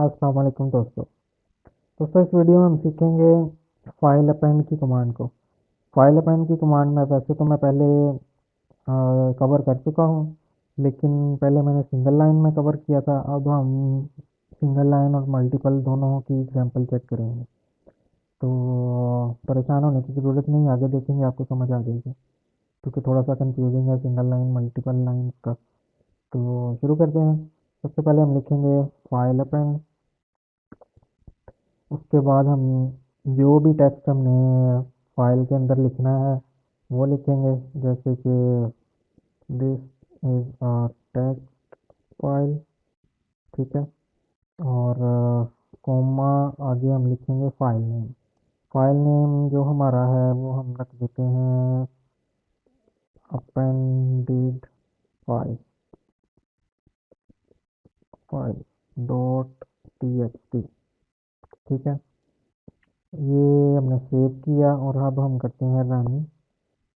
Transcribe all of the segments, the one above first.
अस्सलाम वालेकुम दोस्तों इस वीडियो में हम सीखेंगे फाइल अपेंड की कमांड को। फाइल अपेंड की कमांड में वैसे तो मैं पहले कवर कर चुका हूँ, लेकिन पहले मैंने सिंगल लाइन में कवर किया था। अब हम सिंगल लाइन और मल्टीपल दोनों की एग्जांपल चेक करेंगे, तो परेशान होने की ज़रूरत नहीं, आगे देखेंगे आपको समझ आ जाएगी, क्योंकि थोड़ा सा कंफ्यूजिंग है सिंगल लाइन मल्टीपल लाइन का। तो शुरू करते हैं। सबसे पहले हम लिखेंगे फाइल अपेंड। उसके बाद हम जो भी टेक्स्ट हमने फाइल के अंदर लिखना है वो लिखेंगे, जैसे कि this is a text file, ठीक है। और कॉमा आगे हम लिखेंगे फाइल नेम। फाइल नेम जो हमारा है वो हम रख देते हैं appended file file dot T x T, ठीक है। ये हमने सेव किया और अब हम करते हैं रन।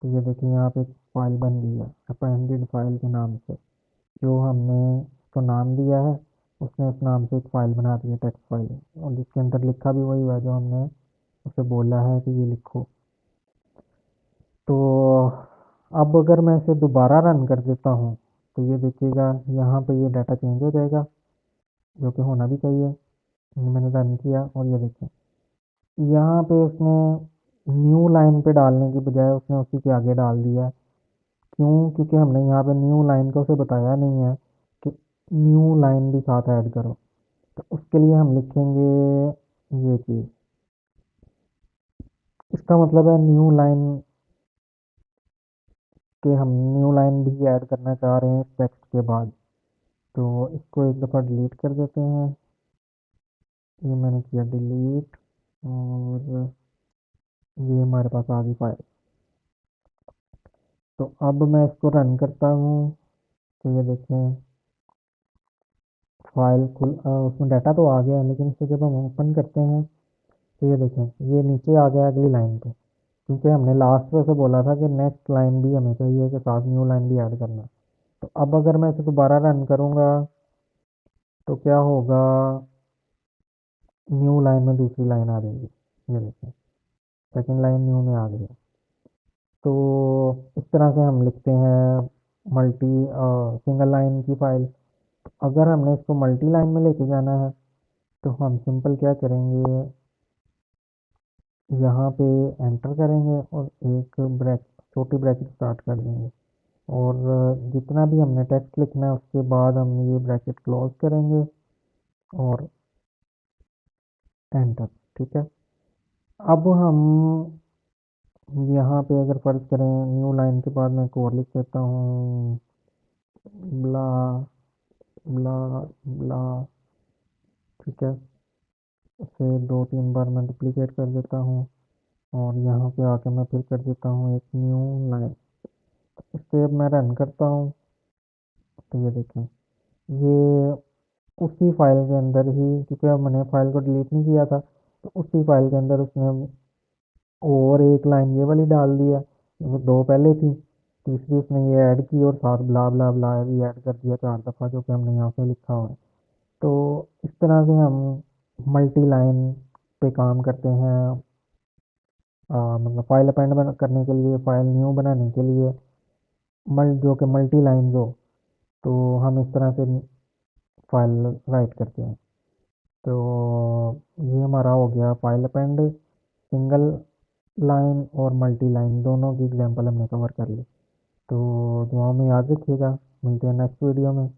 तो ये देखिए यहाँ पे एक फाइल बन गई है अपेंडेड फाइल के नाम से। जो हमने उसको नाम दिया है उसने उस नाम से एक फ़ाइल बना दी है, टेक्स्ट फाइल, और जिसके अंदर लिखा भी वही हुआ है जो हमने उसे बोला है कि ये लिखो। तो अब अगर मैं इसे दोबारा रन कर देता हूँ तो ये देखिएगा यहाँ पे ये डाटा चेंज हो जाएगा, जो कि होना भी चाहिए। ये मैंने रन किया और ये देखिए यहाँ पे उसने न्यू लाइन पे डालने की बजाय उसने उसी के आगे डाल दिया है। क्यों? क्योंकि हमने यहाँ पे न्यू लाइन का उसे बताया नहीं है कि न्यू लाइन भी साथ ऐड करो। तो उसके लिए हम लिखेंगे ये चीज़, इसका मतलब है न्यू लाइन के हम न्यू लाइन भी ऐड करना चाह रहे हैं टेक्स्ट के बाद। तो इसको एक दफ़ा डिलीट कर देते हैं। ये मैंने किया डिलीट, और ये हमारे पास आ गई फाइल। तो अब मैं इसको रन करता हूँ तो ये देखें फाइल खुल उसमें डाटा तो आ गया है, लेकिन इसे जब हम ओपन करते हैं तो ये देखें ये नीचे आ गया अगली लाइन पे, क्योंकि हमने लास्ट में से बोला था कि नेक्स्ट लाइन भी हमें चाहिए कि साथ न्यू लाइन भी ऐड करना। तो अब अगर मैं इसे दोबारा रन करूँगा तो क्या होगा, न्यू लाइन में दूसरी लाइन आ जाएगी। ये देखें सेकंड लाइन न्यू में आ गई है। तो इस तरह से हम लिखते हैं मल्टी सिंगल लाइन की फाइल। अगर हमने इसको मल्टी लाइन में लेके जाना है तो हम सिंपल क्या करेंगे, यहाँ पे एंटर करेंगे और एक ब्रैक छोटी ब्रैकेट स्टार्ट कर देंगे, और जितना भी हमने टेक्स्ट लिखना है उसके बाद हम ये ब्रैकेट क्लोज करेंगे और एंटर, ठीक है। अब हम यहाँ पे अगर फर्ज करें न्यू लाइन के बाद मैं एक और लिख देता हूँ ब्ला ब्ला ब्ला, ठीक है। इसे 2-3 बार मैं डुप्लीकेट कर देता हूँ और यहाँ पे आके मैं फिर कर देता हूँ एक न्यू लाइन। इससे अब मैं रन करता हूँ तो ये देखें ये उसी फाइल के अंदर ही, क्योंकि अब मैंने फाइल को डिलीट नहीं किया था, तो उसी फाइल के अंदर उसने और एक लाइन ये वाली डाल दिया। वो दो पहले थी, तीसरी उसने ये ऐड की और साथ ब्ला ब्ला ब्ला भी ऐड कर दिया 4 दफ़ा, जो कि हमने यहाँ पे लिखा हुआ है। तो इस तरह से हम मल्टी लाइन पे काम करते हैं। मतलब फाइल अपेंड करने के लिए, फाइल न्यू बनाने के लिए जो कि मल्टी लाइन हो, तो हम इस तरह से फाइल राइट करते हैं। तो ये हमारा हो गया फाइल अपेंड। सिंगल लाइन और मल्टी लाइन दोनों की एग्जांपल हमने कवर कर ली। तो दुआ में याद रखिएगा, मिलते हैं नेक्स्ट वीडियो में।